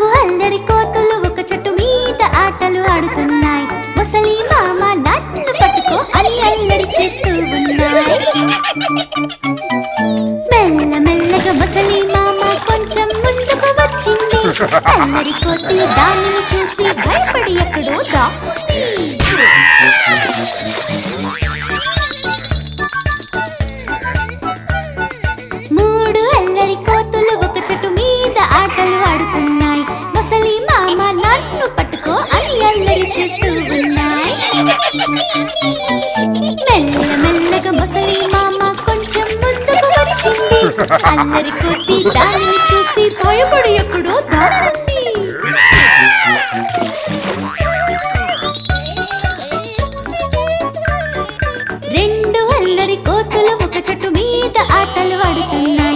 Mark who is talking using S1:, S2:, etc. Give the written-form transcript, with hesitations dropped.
S1: నాలుగు అల్లరి కోతులు ఒక చెట్టు మీద ఆటలు ఆడుతున్నాయి. ముసలి మామ నన్ను పట్టుకో అని అల్లరి చేస్తూ ఉన్నాయి. మెల్లమెల్లగా ముసలి మామ కొంచెం ముందుకు వచ్చింది. అల్లరి కోతి దానిని చూసి భయపడి ఎక్కడో దాక్కుంది. మూడు అల్లరి కోతులు ఒక చెట్టు మీద ఆటలు ఆడుతున్నాయి. ముసలి మామ నన్ను పట్టుకో అని అల్లరి చేస్తూ ఉన్నాయి. మెల్లమెల్లగా ముసలి మామ కొంచెం ముందుకు వచ్చింది. అల్లరి కోతి దానిని చూసి భయపడి ఎక్కడో దాక్కుంది. రెండు అల్లరి కోతులు ఒక చెట్టు మీద ఆటలు ఆడుతున్నాయి.